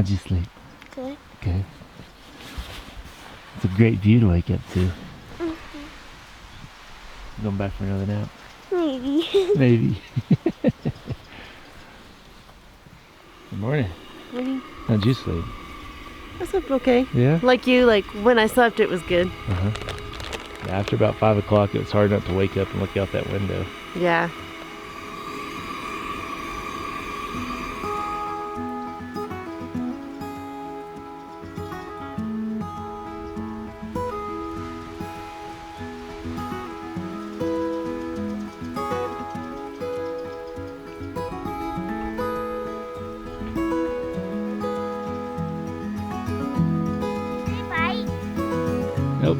How'd you sleep? Good. Good. It's a great view to wake up to. Going back for another nap? Maybe. Maybe. Good morning. Morning. How'd you sleep? I slept okay. Yeah? Like you, like when I slept it was good. Uh-huh. Yeah, after about 5 o'clock, it was hard not to wake up and look out that window. Yeah. Nope.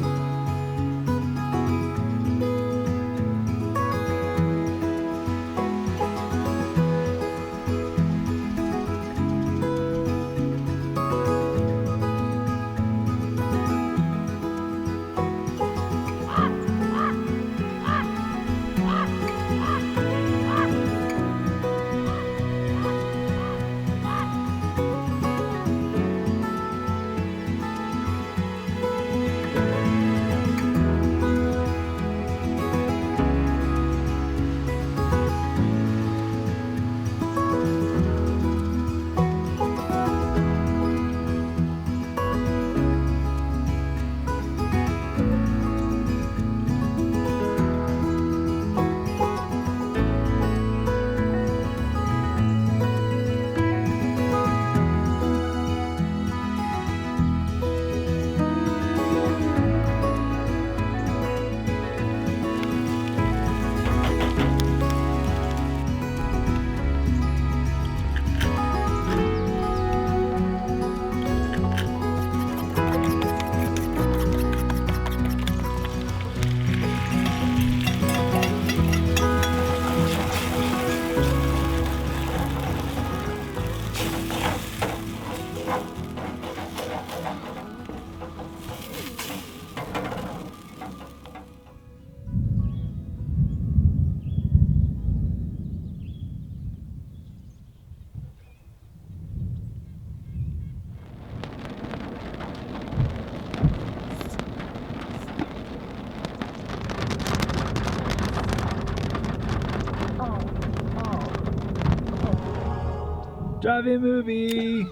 Drive-in movie!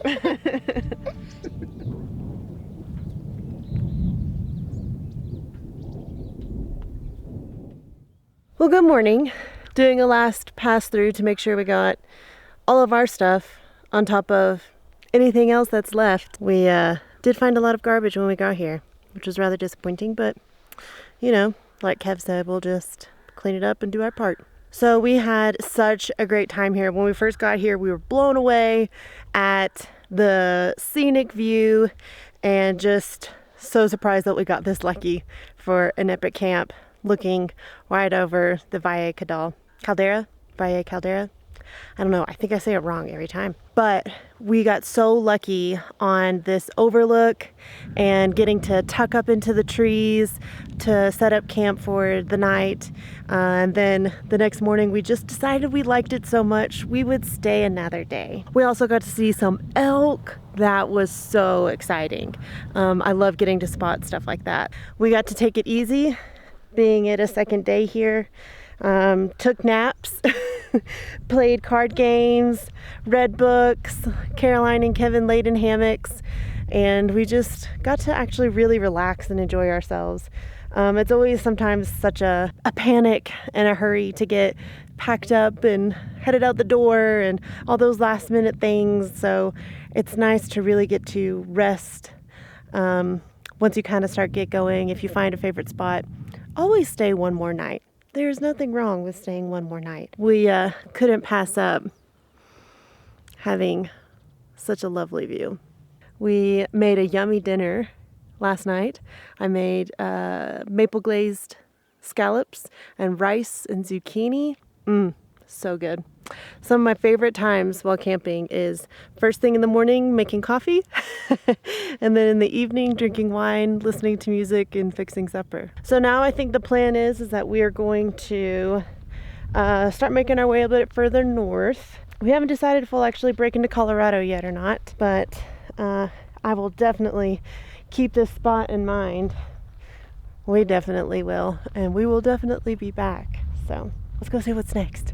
Well, good morning. Doing a last pass through to make sure we got all of our stuff on top of anything else that's left. We did find a lot of garbage when we got here, which was rather disappointing, but you know, like Kev said, we'll just clean it up and do our part. So we had such a great time here. When we first got here, we were blown away at the scenic view and just so surprised that we got this lucky for an epic camp looking right over the Valle Caldera. I don't know, I think I say it wrong every time. But we got so lucky on this overlook and getting to tuck up into the trees to set up camp for the night. And then the next morning we just decided we liked it so much we would stay another day. We also got to see some elk. That was so exciting. I love getting to spot stuff like that. We got to take it easy, being it a second day here. Took naps, played card games, read books. Caroline and Kevin laid in hammocks, and we just got to actually really relax and enjoy ourselves. It's always sometimes such a panic and a hurry to get packed up and headed out the door and all those last minute things. So it's nice to really get to rest. Once you kind of start get going, if you find a favorite spot, always stay one more night. There's nothing wrong with staying one more night. We couldn't pass up having such a lovely view. We made a yummy dinner last night. I made maple glazed scallops and rice and zucchini. So good. Some of my favorite times while camping is first thing in the morning making coffee and then in the evening drinking wine, listening to music, and fixing supper. So now I think the plan is that we are going to start making our way a bit further north. We haven't decided if we'll actually break into Colorado yet or not, but I will definitely keep this spot in mind. We definitely will, and we will definitely be back. So let's go see what's next.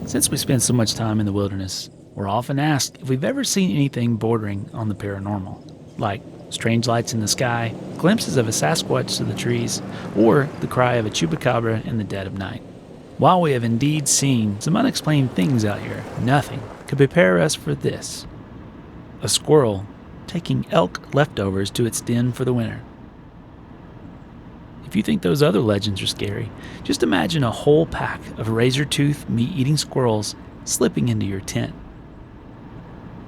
Since we spend so much time in the wilderness, we're often asked if we've ever seen anything bordering on the paranormal, like strange lights in the sky, glimpses of a Sasquatch through the trees, or the cry of a chupacabra in the dead of night. While we have indeed seen some unexplained things out here, nothing could prepare us for this: a squirrel taking elk leftovers to its den for the winter. If you think those other legends are scary, just imagine a whole pack of razor-toothed, meat-eating squirrels slipping into your tent.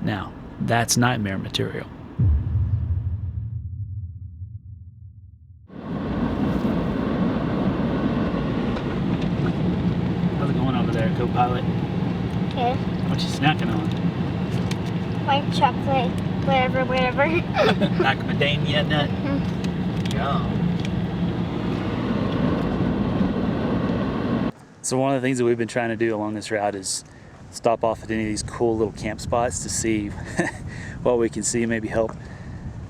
Now, that's nightmare material. How's it going over there, co-pilot? Okay. What you snacking on? White chocolate, whatever. Macadamia nut. Yum. So one of the things that we've been trying to do along this route is stop off at any of these cool little camp spots to see what we can see, maybe help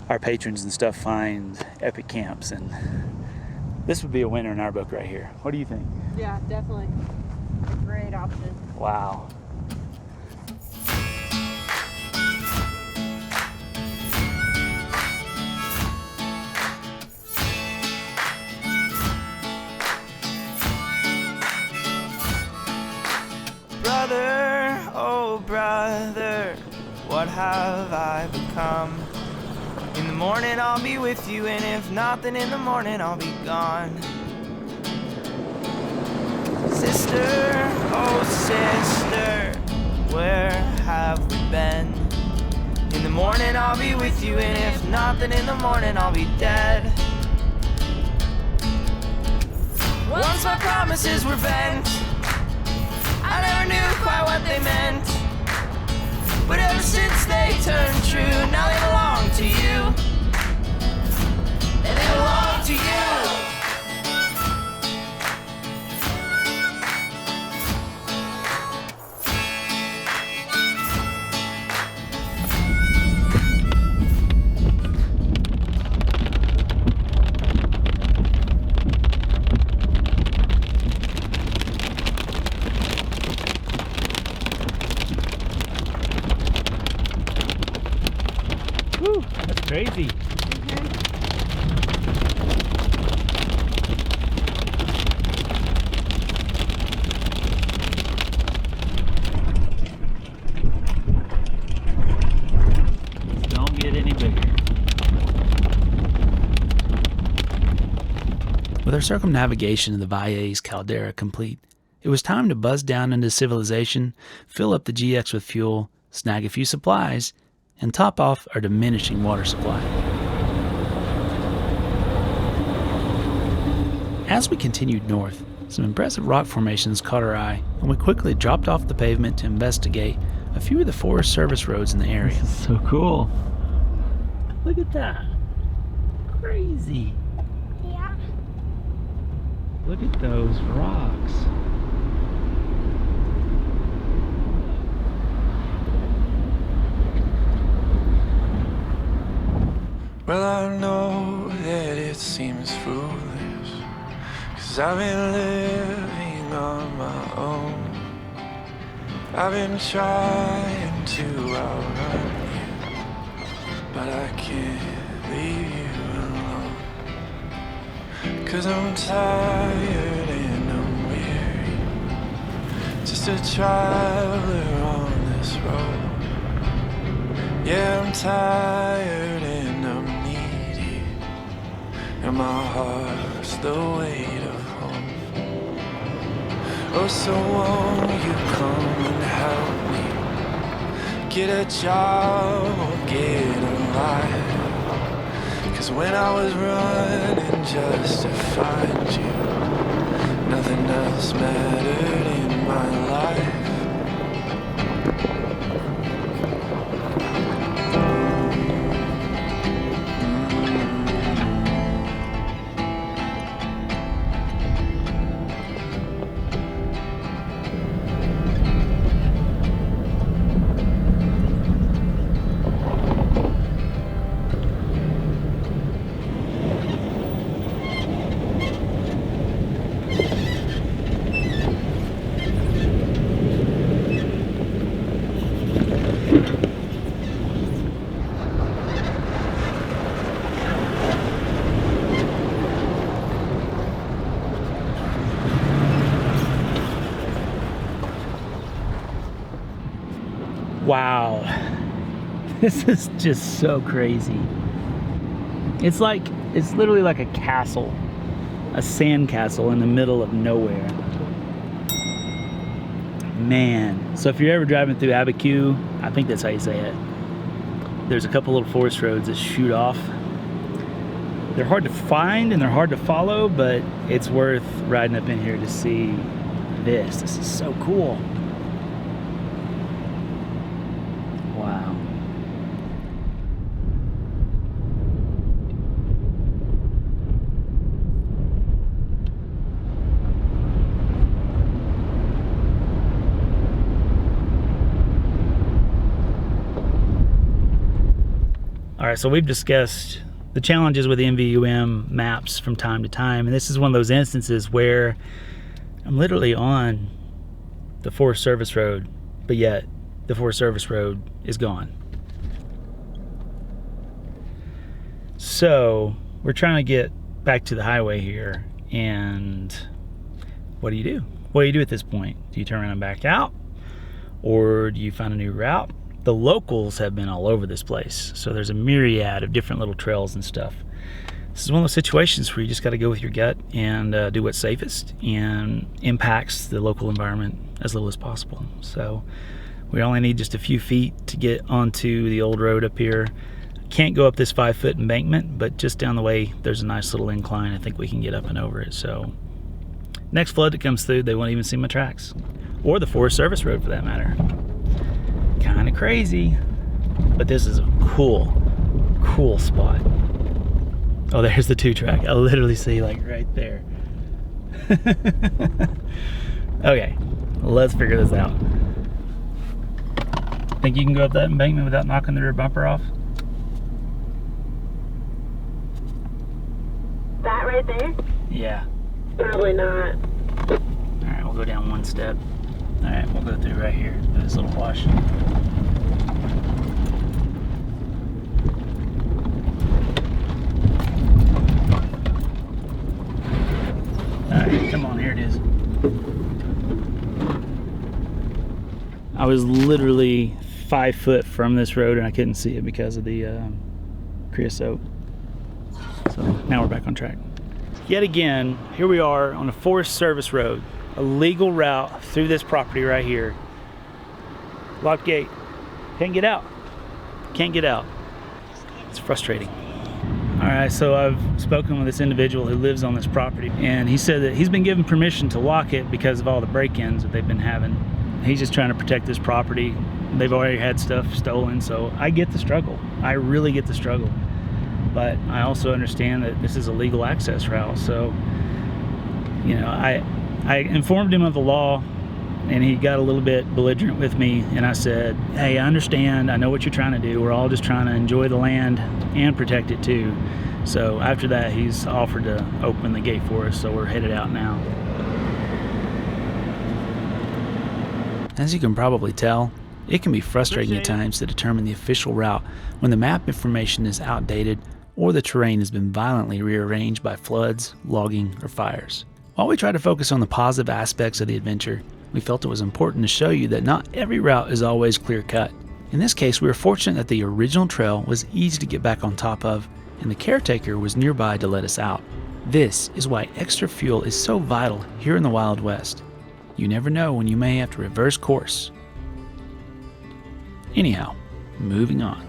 our patrons and stuff find epic camps. And this would be a winner in our book right here. What do you think? Yeah, definitely. A great option. Wow. Brother, oh brother, what have I become? In the morning I'll be with you, and if not, then in the morning I'll be gone. Sister, oh sister, where have we been? In the morning I'll be with you, and if not, then in the morning I'll be dead. Once my promises were bent, I never knew quite what they meant, but ever since they turned true, now they belong to you, and they belong to you. Whew, that's crazy. Don't get any bigger. With our circumnavigation of the Valles Caldera complete, it was time to buzz down into civilization, fill up the GX with fuel, snag a few supplies, and top off our diminishing water supply. As we continued north, some impressive rock formations caught our eye, and we quickly dropped off the pavement to investigate a few of the Forest Service roads in the area. This is so cool. Look at that. Crazy. Yeah. Look at those rocks. Well, I know that it seems foolish, 'cause I've been living on my own. I've been trying to outrun you, but I can't leave you alone. 'Cause I'm tired and I'm weary, just a traveler on this road. Yeah, I'm tired and I'm needy, and my heart's the weight of home. Oh, so won't you come and help me get a job or get a life? 'Cause when I was running just to find you, nothing else mattered in my life. Wow. This is just so crazy. It's literally like a castle, a sand castle in the middle of nowhere. Man. So if you're ever driving through Abiquiu, I think that's how you say it, there's a couple little forest roads that shoot off. They're hard to find and they're hard to follow, but it's worth riding up in here to see this. This is so cool. Wow. All right, so we've discussed the challenges with the NVUM maps from time to time, and this is one of those instances where I'm literally on the Forest Service Road, but yet the Forest Service Road is gone. So we're trying to get back to the highway here, and what do you do? What do you do at this point? Do you turn around and back out, or do you find a new route? The locals have been all over this place, so there's a myriad of different little trails and stuff. This is one of those situations where you just got to go with your gut and do what's safest and impacts the local environment as little as possible. So we only need just a few feet to get onto the old road up here. Can't go up this 5-foot embankment, but just down the way there's a nice little incline. I think we can get up and over it. So next flood that comes through, they won't even see my tracks, or the Forest Service Road for that matter. Kind of crazy, but this is a cool spot. Oh, there's the 2-track. I literally see like right there. Okay, let's figure this out. Think you can go up that embankment without knocking the rear bumper off? That right there? Yeah. Probably not. All right, we'll go down one step. All right, we'll go through right here, this little wash. All right, come on, here it is. I was literally 5 foot from this road and I couldn't see it because of the creosote. So now we're back on track. Yet again, here we are on a Forest Service Road, a legal route through this property right here. Locked gate. Can't get out. Can't get out. It's frustrating. All right, so I've spoken with this individual who lives on this property, and he said that he's been given permission to lock it because of all the break-ins that they've been having. He's just trying to protect this property. They've already had stuff stolen, so I get the struggle. I really get the struggle. but I also understand that this is a legal access route. So, you know, I informed him of the law, and he got a little bit belligerent with me, and I said, hey, I understand, I know what you're trying to do. We're all just trying to enjoy the land and protect it too. So after that, he's offered to open the gate for us, so we're headed out now. As you can probably tell, it can be frustrating at times to determine the official route when the map information is outdated or the terrain has been violently rearranged by floods, logging, or fires. While we try to focus on the positive aspects of the adventure, we felt it was important to show you that not every route is always clear-cut. In this case, we were fortunate that the original trail was easy to get back on top of, and the caretaker was nearby to let us out. This is why extra fuel is so vital here in the Wild West. You never know when you may have to reverse course. Anyhow, moving on.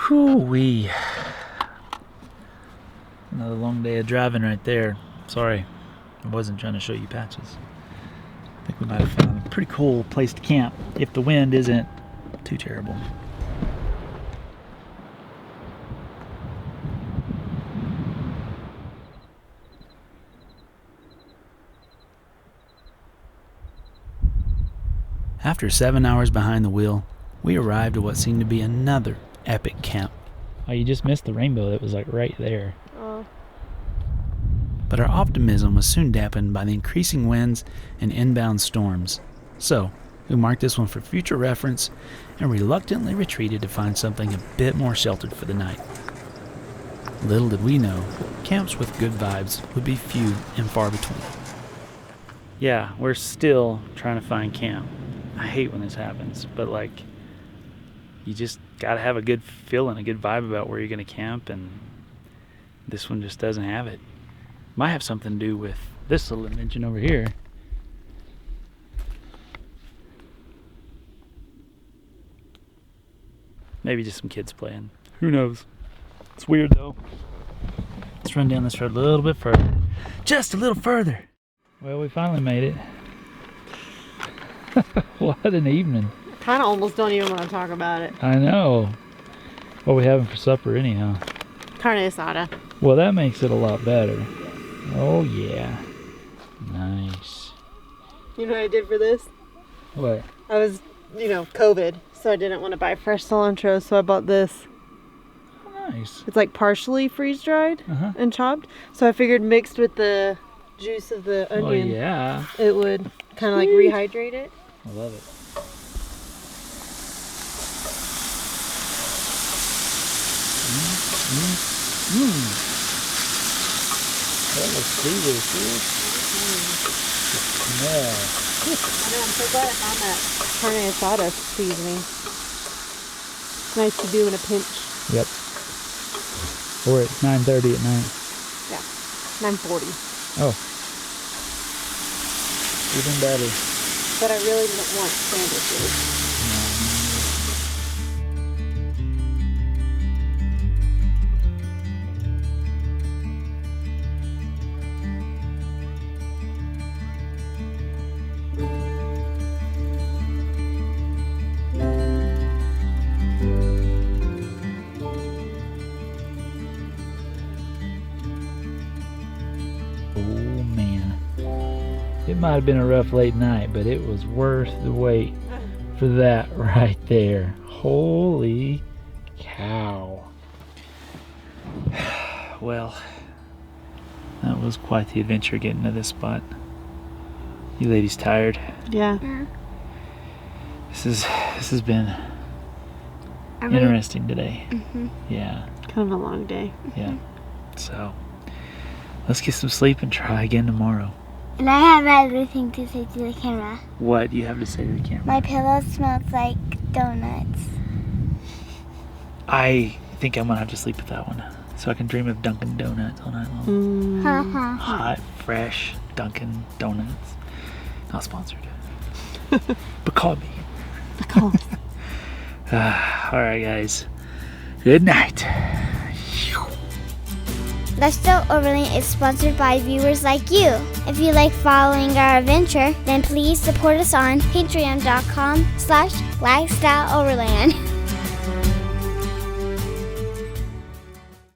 Whew-wee. Another long day of driving right there. Sorry, I wasn't trying to show you patches. I think we might have found a pretty cool place to camp if the wind isn't too terrible. After 7 hours behind the wheel, we arrived at what seemed to be another epic camp. Oh, you just missed the rainbow that was like right there. Oh. But our optimism was soon dampened by the increasing winds and inbound storms. So, we marked this one for future reference and reluctantly retreated to find something a bit more sheltered for the night. Little did we know, camps with good vibes would be few and far between. Yeah, we're still trying to find camp. I hate when this happens, but like, you just gotta have a good feeling, a good vibe about where you're gonna camp, and this one just doesn't have it. Might have something to do with this little invention over here. Maybe just some kids playing. Who knows? It's weird though. Let's run down this road a little bit further. Just a little further. Well, we finally made it. What an evening. Kind of almost don't even want to talk about it. I know. What are we having for supper anyhow? Carne asada. Well, that makes it a lot better. Oh, yeah. Nice. You know what I did for this? What? I was, COVID, so I didn't want to buy fresh cilantro, so I bought this. Nice. It's like partially freeze-dried and chopped, so I figured mixed with the juice of the onion, yeah. it would kind of like rehydrate it. I love it. That looks delicious. Smell. I know, I'm so glad I found that carne asada seasoning. It's nice to do in a pinch. Yep. Or at 9:30 at night. Yeah, 9:40. Oh. Even better. But I really don't want sandwiches. Oh man. It might have been a rough late night, but it was worth the wait for that right there. Holy cow. Well, that was quite the adventure getting to this spot. You ladies tired? Yeah. This has been interesting today. Yeah. Kind of a long day. Yeah. So let's get some sleep and try again tomorrow. And I have another thing to say to the camera. What do you have to say to the camera? My pillow smells like donuts. I think I'm gonna have to sleep with that one, so I can dream of Dunkin' Donuts all night long. Hot, fresh Dunkin' Donuts. Not sponsored, but call me. All right, guys. Good night. Lifestyle Overland is sponsored by viewers like you. If you like following our adventure, then please support us on patreon.com/lifestyleoverland.